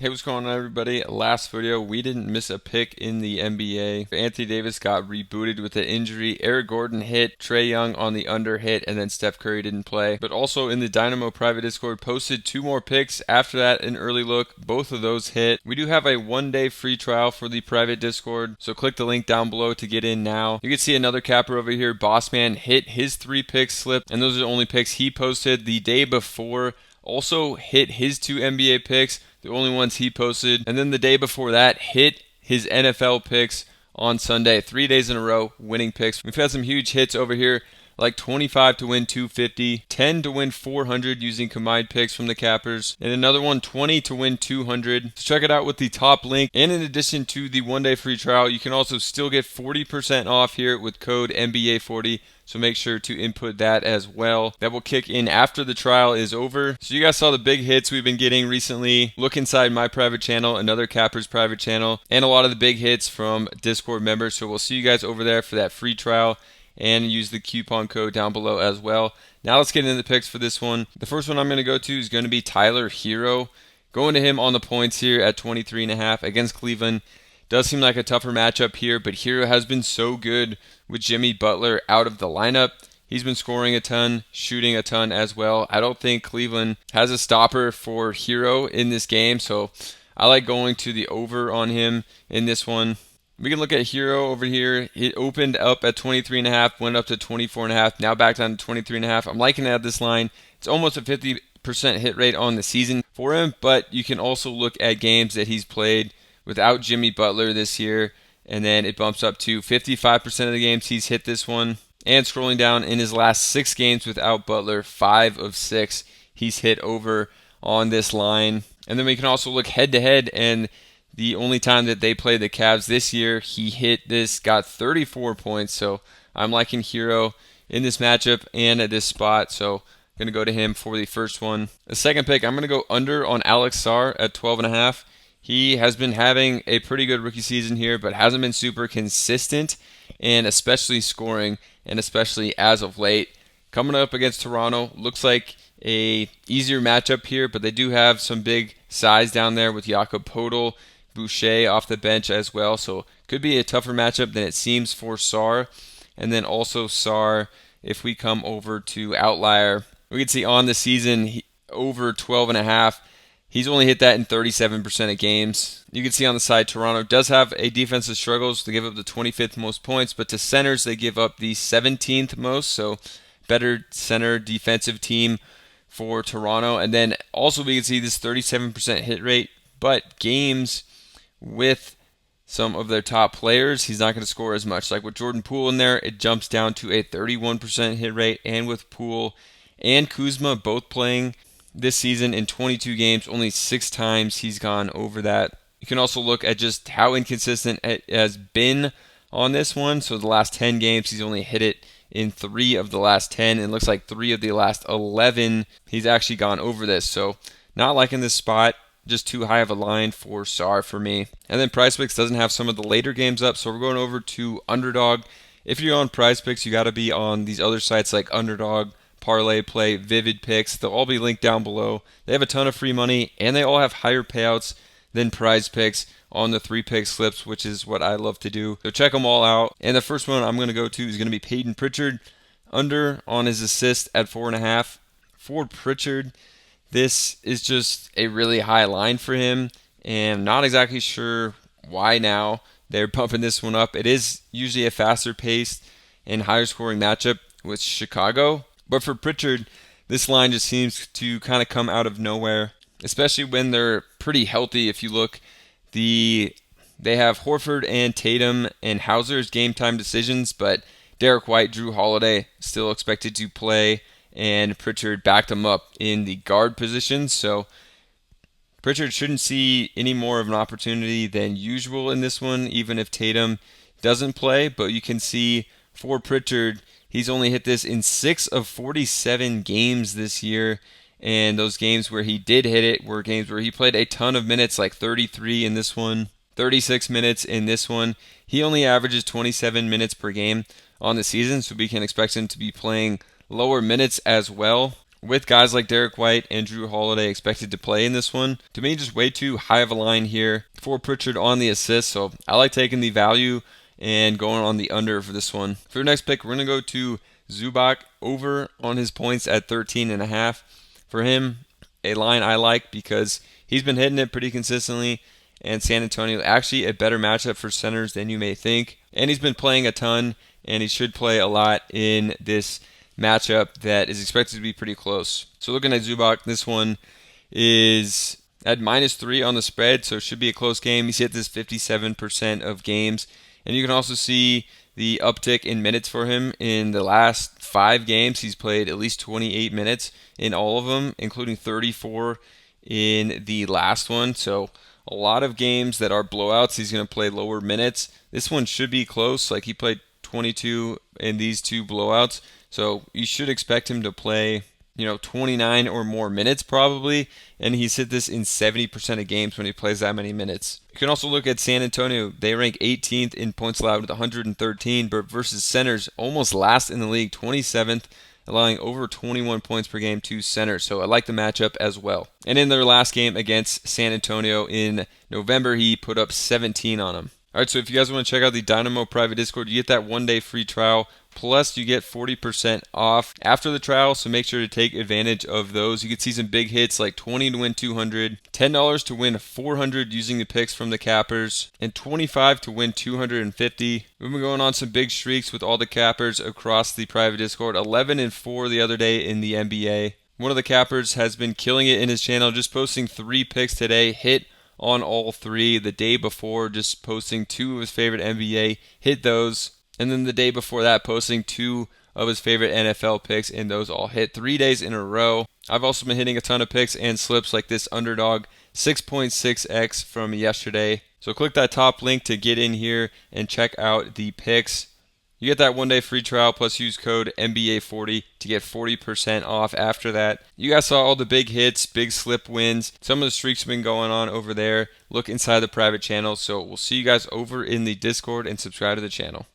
Hey, what's going on, everybody? Last video, we didn't miss a pick in the NBA. Anthony Davis got rebooted with an injury. Eric Gordon hit, Trae Young on the under hit, and then Steph Curry didn't play. But also in the Dynamo private Discord, posted two more picks. After that, an early look. Both of those hit. We do have a 1-day free trial for the private Discord, so click the link down below to get in now. You can see another capper over here. Bossman hit his 3 picks slip, and those are the only picks he posted the day before. Also hit his 2 NBA picks, the only ones he posted. And then the day before that, hit his NFL picks on Sunday. 3 days in a row, winning picks. We've had some huge hits over here, like 25 to win 250, 10 to win 400 using combined picks from the cappers, and another one 20 to win 200. So check it out with the top link. And in addition to the 1-day free trial, you can also still get 40% off here with code NBA40. So make sure to input that as well. That will kick in after the trial is over. So you guys saw the big hits we've been getting recently. Look inside my private channel, another Capper's private channel, and a lot of the big hits from Discord members. So we'll see you guys over there for that free trial, and use the coupon code down below as well. Now let's get into the picks for this one. The first one I'm going to go to is going to be Tyler Hero. Going to him on the points here at 23.5 against Cleveland. Does seem like a tougher matchup here, but Hero has been so good with Jimmy Butler out of the lineup. He's been scoring a ton, shooting a ton as well. I don't think Cleveland has a stopper for Hero in this game, so I like going to the over on him in this one. We can look at Hero over here. It opened up at 23.5, went up to 24.5, now back down to 23.5. I'm liking it at this line. It's almost a 50% hit rate on the season for him, but you can also look at games that he's played without Jimmy Butler this year, and then it bumps up to 55% of the games he's hit this one. And scrolling down, in his last 6 games without Butler, 5 of 6 he's hit over on this line. And then we can also look head-to-head, and the only time that they played the Cavs this year, he hit this, got 34 points. So I'm liking Hero in this matchup and at this spot. So I'm going to go to him for the first one. The second pick, I'm going to go under on Alex Sarr at 12.5. He has been having a pretty good rookie season here, but hasn't been super consistent, and especially scoring, and especially as of late. Coming up against Toronto, looks like a easier matchup here, but they do have some big size down there with Jakob Poeltl, Boucher off the bench as well, so could be a tougher matchup than it seems for Sarr. And then also Sarr, if we come over to Outlier, we can see on the season over 12.5. He's only hit that in 37% of games. You can see on the side, Toronto does have a defensive struggles. They give up the 25th most points, but to centers, they give up the 17th most, so better center defensive team for Toronto. And then also we can see this 37% hit rate, but games with some of their top players, he's not going to score as much. Like with Jordan Poole in there, it jumps down to a 31% hit rate, and with Poole and Kuzma both playing this season in 22 games, only 6 times he's gone over that. You can also look at just how inconsistent it has been on this one. So the last 10 games, he's only hit it in 3 of the last 10. And it looks like 3 of the last 11, he's actually gone over this. So not liking this spot. Just too high of a line for Sarr for me. And then Prizepicks doesn't have some of the later games up, so we're going over to Underdog. If you're on Prizepicks, you got to be on these other sites like Underdog, Parlay Play, Vivid Picks. They'll all be linked down below. They have a ton of free money, and they all have higher payouts than Prizepicks on the 3-pick slips, which is what I love to do. So check them all out. And the first one I'm going to go to is going to be Peyton Pritchard, under on his assist at 4.5. For Pritchard, this is just a really high line for him, and I'm not exactly sure why now they're pumping this one up. It is usually a faster paced and higher scoring matchup with Chicago. But for Pritchard, this line just seems to kind of come out of nowhere, especially when they're pretty healthy. If you look, they have Horford and Tatum and Hauser's game time decisions, but Derek White, Drew Holiday still expected to play, and Pritchard backed him up in the guard position. So Pritchard shouldn't see any more of an opportunity than usual in this one, even if Tatum doesn't play. But you can see for Pritchard, he's only hit this in 6 of 47 games this year, and those games where he did hit it were games where he played a ton of minutes, like 33 in this one, 36 minutes in this one. He only averages 27 minutes per game on the season, so we can expect him to be playing lower minutes as well. with guys like Derek White and Drew Holiday expected to play in this one. To me, just way too high of a line here for Pritchard on the assist, so I like taking the value and going on the under for this one. For the next pick, we're going to go to Zubac over on his points at 13.5. For him, a line I like because he's been hitting it pretty consistently, and San Antonio actually a better matchup for centers than you may think. And he's been playing a ton, and he should play a lot in this matchup that is expected to be pretty close. So looking at Zubac, this one is at -3 on the spread, so it should be a close game. He's hit this 57% of games. And you can also see the uptick in minutes for him. In the last 5 games, he's played at least 28 minutes in all of them, including 34 in the last one. So a lot of games that are blowouts, he's going to play lower minutes. This one should be close. Like, he played 22 in these 2 blowouts. So you should expect him to play, 29 or more minutes probably, and he's hit this in 70% of games when he plays that many minutes. You can also look at San Antonio. They rank 18th in points allowed with 113, but versus centers, almost last in the league, 27th, allowing over 21 points per game to centers. So I like the matchup as well. And in their last game against San Antonio in November, he put up 17 on them. All right, so if you guys want to check out the Dynamo private Discord, you get that 1-day free trial. Plus, you get 40% off after the trial, so make sure to take advantage of those. You can see some big hits like 20 to win 200, $10 to win 400 using the picks from the cappers, and 25 to win 250. We've been going on some big streaks with all the cappers across the private Discord. 11 and 4 the other day in the NBA. One of the cappers has been killing it in his channel, just posting 3 picks today, hit on all 3. The day before, just posting 2 of his favorite NBA, hit those. And then the day before that, posting 2 of his favorite NFL picks, and those all hit 3 days in a row. I've also been hitting a ton of picks and slips like this Underdog 6.6x from yesterday. So click that top link to get in here and check out the picks. You get that 1-day free trial, plus use code NBA40 to get 40% off after that. You guys saw all the big hits, big slip wins. Some of the streaks have been going on over there. Look inside the private channel. So we'll see you guys over in the Discord, and subscribe to the channel.